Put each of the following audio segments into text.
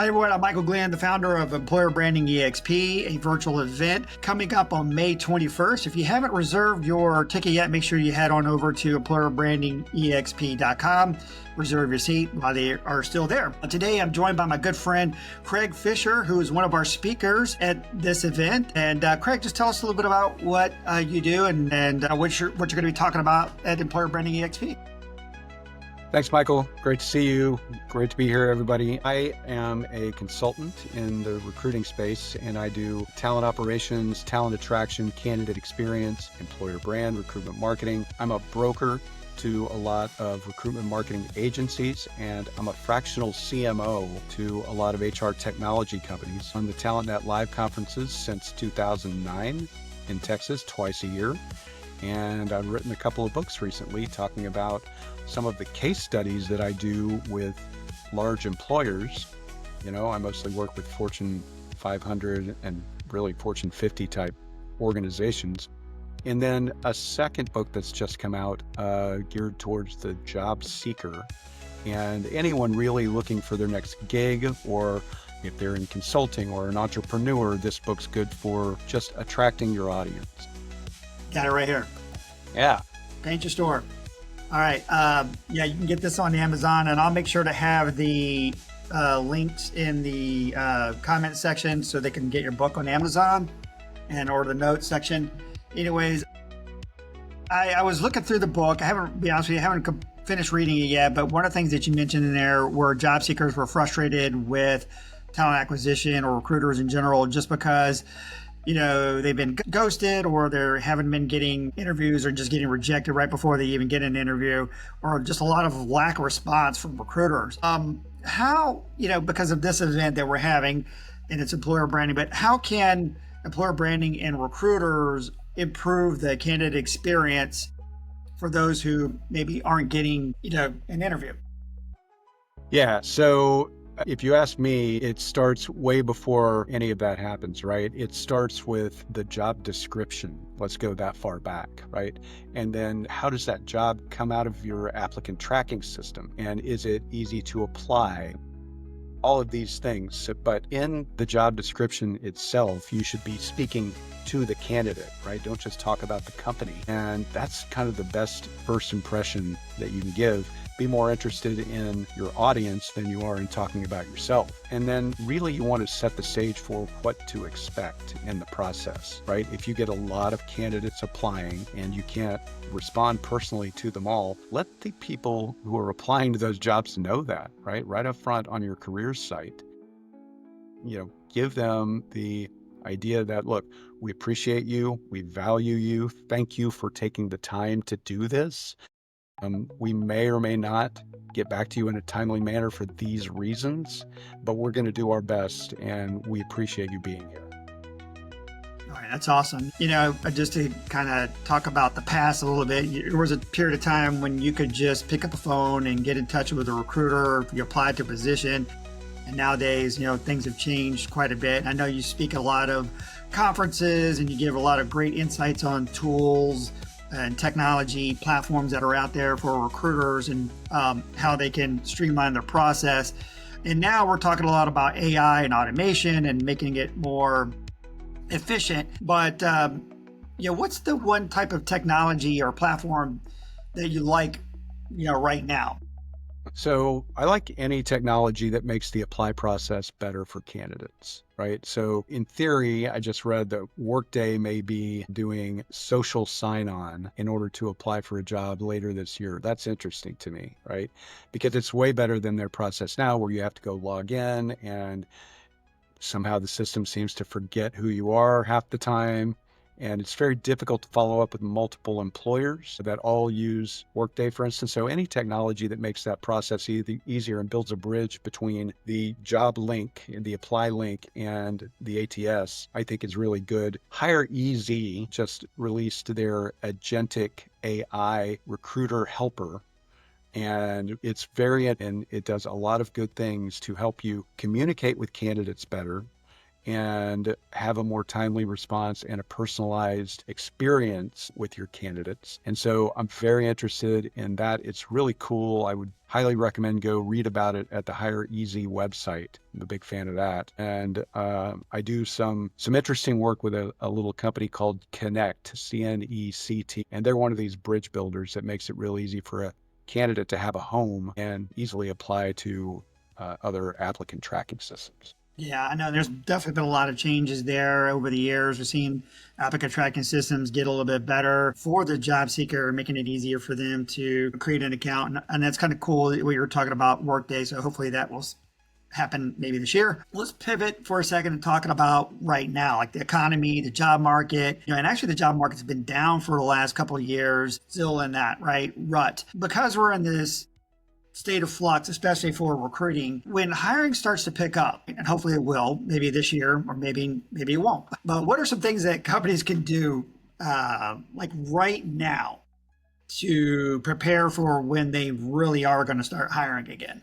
Hi everyone, I'm Michael Glenn, the founder of Employer Branding EXP, a virtual event coming up on May 21st. If you haven't reserved your ticket yet, make sure you head on over to employerbrandingexp.com. Reserve your seat while they are still there. Today I'm joined by my good friend Craig Fisher, who is one of our speakers at this event. And Craig, just tell us a little bit about what you do and what you're going to be talking about at Employer Branding EXP. Thanks, Michael. Great to see you. Great to be here, everybody. I am a consultant in the recruiting space, and I do talent operations, talent attraction, candidate experience, employer brand, recruitment marketing. I'm a broker to a lot of recruitment marketing agencies, and I'm a fractional CMO to a lot of HR technology companies. On the TalentNet Live conferences since 2009 in Texas, twice a year. And I've written a couple of books recently talking about some of the case studies that I do with large employers. You know, I mostly work with Fortune 500 and really Fortune 50 type organizations. And then a second book that's just come out geared towards the job seeker and anyone really looking for their next gig, or if they're in consulting or an entrepreneur, this book's good for just attracting your audience. Got it right here. Yeah. Paint your store. All right. Yeah, you can get this on Amazon, and I'll make sure to have the links in the comment section so they can get your book on Amazon or the notes section. Anyways, I was looking through the book. I haven't, be honest with you, I haven't finished reading it yet, but one of the things that you mentioned in there were job seekers were frustrated with talent acquisition or recruiters in general just because they've been ghosted, or they haven't been getting interviews, or just getting rejected right before they even get an interview, or just a lot of lack of response from recruiters. How, because of this event that we're having and it's employer branding, but how can employer branding and recruiters improve the candidate experience for those who maybe aren't getting, an interview? Yeah. So if you ask me, it starts way before any of that happens, right? It starts with the job description. Let's go that far back, right? And then how does that job come out of your applicant tracking system? And is it easy to apply? All of these things. But in the job description itself, you should be speaking to the candidate, right? Don't just talk about the company. And that's kind of the best first impression that you can give. Be more interested in your audience than you are in talking about yourself. And then really you want to set the stage for what to expect in the process, right? If you get a lot of candidates applying and you can't respond personally to them all, let the people who are applying to those jobs know that, right? Right up front on your careers site. Give them the idea that, look, we appreciate you, we value you, thank you for taking the time to do this. We may or may not get back to you in a timely manner for these reasons, but we're going to do our best, and we appreciate you being here. All right, that's awesome. Just to kind of talk about the past a little bit, there was a period of time when you could just pick up the phone and get in touch with a recruiter if you applied to a position. And nowadays, things have changed quite a bit. I know you speak at a lot of conferences and you give a lot of great insights on tools and technology platforms that are out there for recruiters and how they can streamline their process. And now we're talking a lot about AI and automation and making it more efficient. But what's the one type of technology or platform that you like, right now? So I like any technology that makes the apply process better for candidates, right? So in theory, I just read that Workday may be doing social sign-on in order to apply for a job later this year. That's interesting to me, right? Because it's way better than their process now, where you have to go log in and somehow the system seems to forget who you are half the time. And it's very difficult to follow up with multiple employers that all use Workday, for instance. So any technology that makes that process easier and builds a bridge between the job link, the apply link, and the ATS, I think is really good. Hire EZ just released their agentic AI recruiter helper. And it's variant, and it does a lot of good things to help you communicate with candidates better and have a more timely response and a personalized experience with your candidates. And so I'm very interested in that. It's really cool. I would highly recommend go read about it at the Hire Easy website. I'm a big fan of that. And I do some interesting work with a little company called Connect, CNECT. And they're one of these bridge builders that makes it real easy for a candidate to have a home and easily apply to other applicant tracking systems. Yeah, I know there's definitely been a lot of changes there over the years. We've seen applicant tracking systems get a little bit better for the job seeker, making it easier for them to create an account. And that's kind of cool what you were talking about Workday. So hopefully that will happen maybe this year. Let's pivot for a second and talking about right now, like the economy, the job market. And actually the job market's been down for the last couple of years, still in that rut. Because we're in this state of flux, especially for recruiting, when hiring starts to pick up, and hopefully it will, maybe this year, or maybe it won't. But what are some things that companies can do like right now to prepare for when they really are going to start hiring again?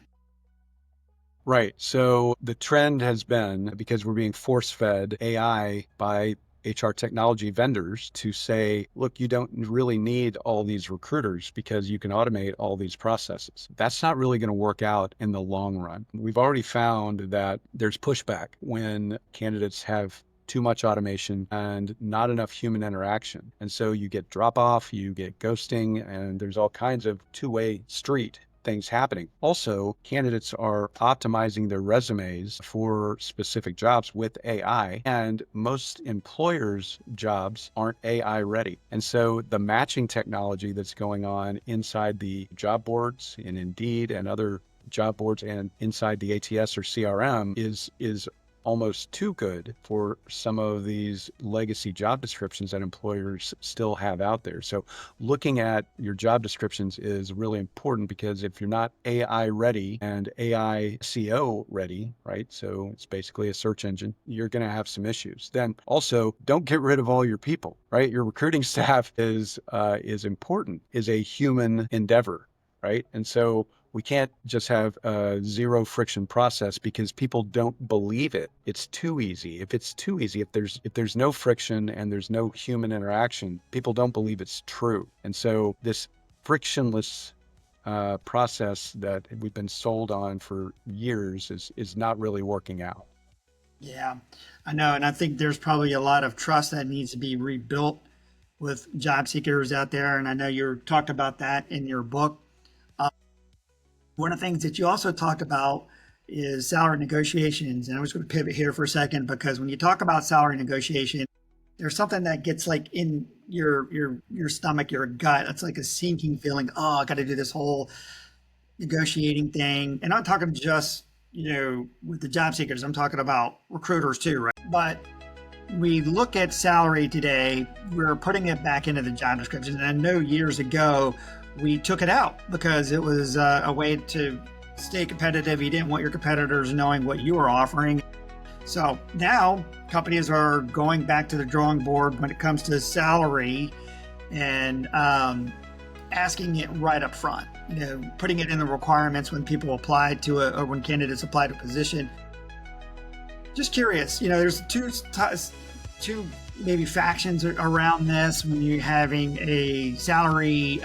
Right. So the trend has been, because we're being force-fed AI by HR technology vendors, to say, look, you don't really need all these recruiters because you can automate all these processes. That's not really going to work out in the long run. We've already found that there's pushback when candidates have too much automation and not enough human interaction. And so you get drop off, you get ghosting, and there's all kinds of two-way street things happening. Also, candidates are optimizing their resumes for specific jobs with AI, and most employers' jobs aren't AI ready. And so the matching technology that's going on inside the job boards and Indeed and other job boards and inside the ATS or CRM is almost too good for some of these legacy job descriptions that employers still have out there. So looking at your job descriptions is really important, because if you're not AI ready and AI SEO ready, right? So it's basically a search engine, you're going to have some issues. Then also, don't get rid of all your people, right? Your recruiting staff is important, is a human endeavor, right? And so we can't just have a zero friction process because people don't believe it. It's too easy. If it's too easy, if there's no friction and there's no human interaction, people don't believe it's true. And so this frictionless process that we've been sold on for years is not really working out. Yeah, I know. And I think there's probably a lot of trust that needs to be rebuilt with job seekers out there. And I know you talked about that in your book. One of the things that you also talked about is salary negotiations. And I was going to pivot here for a second, because when you talk about salary negotiation, there's something that gets like in your stomach, your gut. It's like a sinking feeling. Oh, I got to do this whole negotiating thing. And I'm talking just, with the job seekers, I'm talking about recruiters too, right? But we look at salary today, we're putting it back into the job description. And I know years ago, we took it out because it was a way to stay competitive. You didn't want your competitors knowing what you were offering. So now companies are going back to the drawing board when it comes to salary, and asking it right up front, putting it in the requirements when people apply to or when candidates apply to a position. Just curious, there's two maybe factions around this when you're having a salary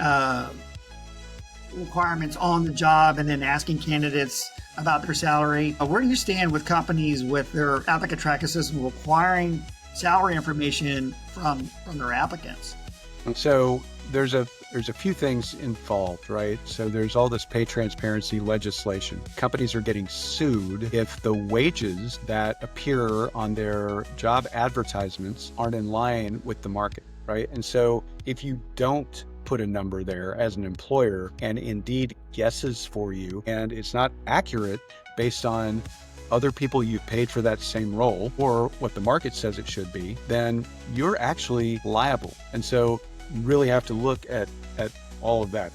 requirements on the job and then asking candidates about their salary. Where do you stand with companies with their applicant tracking system requiring salary information from their applicants? So there's a few things involved, right? So there's all this pay transparency legislation. Companies are getting sued if the wages that appear on their job advertisements aren't in line with the market, right? And so if you don't put a number there as an employer and Indeed guesses for you and it's not accurate based on other people you've paid for that same role or what the market says it should be, then you're actually liable. And so you really have to look at all of that.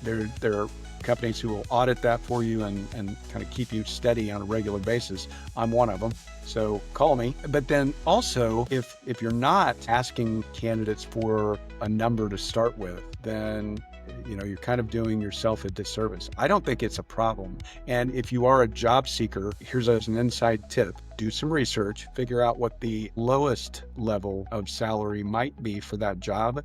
There are companies who will audit that for you and kind of keep you steady on a regular basis. I'm one of them, so call me. But then also, if you're not asking candidates for a number to start with, then you're kind of doing yourself a disservice. I don't think it's a problem. And if you are a job seeker, here's an inside tip. Do some research, figure out what the lowest level of salary might be for that job,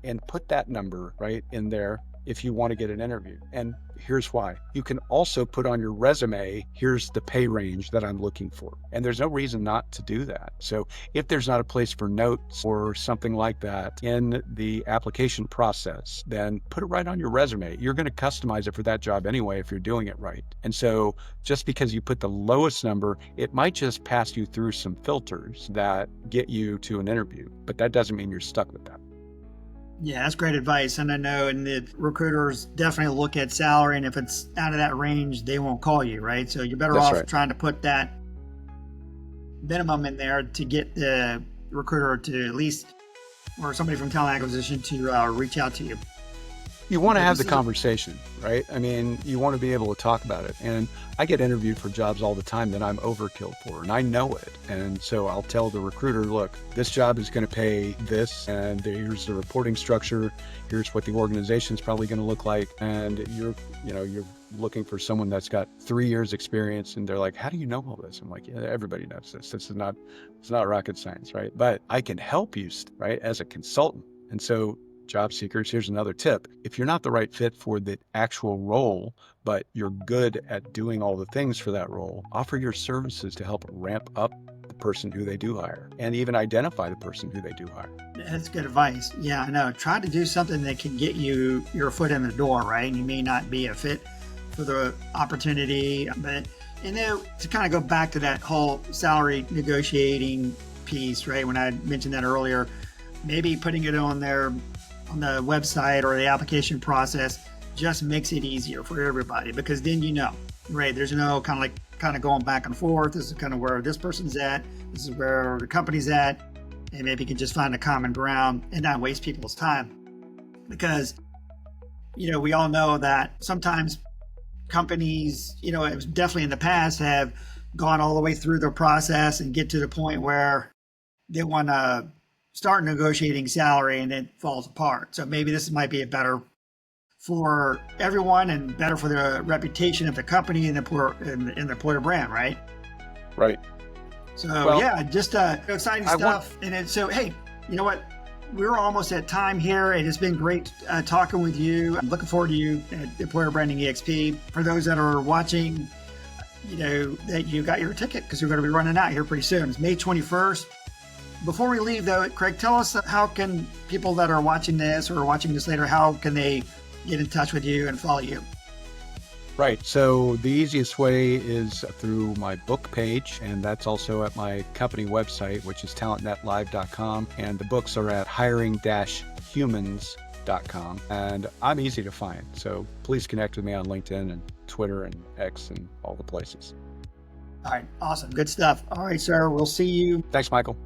and put that number right in there if you want to get an interview. And here's why. You can also put on your resume, here's the pay range that I'm looking for. And there's no reason not to do that. So if there's not a place for notes or something like that in the application process, then put it right on your resume. You're going to customize it for that job anyway if you're doing it right. And so just because you put the lowest number, it might just pass you through some filters that get you to an interview, but that doesn't mean you're stuck with that. Yeah, that's great advice. And I know, and the recruiters definitely look at salary, and if it's out of that range, they won't call you, right? So you're better That's off right. trying to put that minimum in there to get the recruiter to at least, or somebody from talent acquisition to reach out to you. You want to have the This is- conversation, right? I mean, you want to be able to talk about it. And I get interviewed for jobs all the time that I'm overkill for, and I know it. And so I'll tell the recruiter, look, this job is going to pay this, and here's the reporting structure. Here's what the organization is probably going to look like. And you're looking for someone that's got 3 years experience. And they're like, how do you know all this? I'm like, yeah, everybody knows this. It's not rocket science, right? But I can help you, right, as a consultant. And so job seekers, here's another tip. If you're not the right fit for the actual role, but you're good at doing all the things for that role, offer your services to help ramp up the person who they do hire and even identify the person who they do hire. That's good advice. Yeah, I know. Try to do something that can get you your foot in the door, right? You may not be a fit for the opportunity, but to kind of go back to that whole salary negotiating piece, right? When I mentioned that earlier, maybe putting it on there on the website or the application process just makes it easier for everybody, because then right, there's no kind of going back and forth. This is kind of where this person's at, this is where the company's at, and maybe you can just find a common ground and not waste people's time. Because we all know that sometimes companies, it was definitely in the past, have gone all the way through the process and get to the point where they want to start negotiating salary and it falls apart. So maybe this might be a better for everyone and better for the reputation of the company and the employer brand, right? Right. So Well, yeah, just exciting stuff. So hey, you know what? We're almost at time here. It has been great talking with you. I'm looking forward to you at Employer Branding EXP. For those that are watching, that you got your ticket, because we're going to be running out here pretty soon. It's May 21st. Before we leave, though, Craig, tell us, how can people that are watching this or watching this later, how can they get in touch with you and follow you? Right. So the easiest way is through my book page, and that's also at my company website, which is talentnetlive.com. And the books are at hiring-humans.com. And I'm easy to find. So please connect with me on LinkedIn and Twitter and X and all the places. All right. Awesome. Good stuff. All right, sir. We'll see you. Thanks, Michael.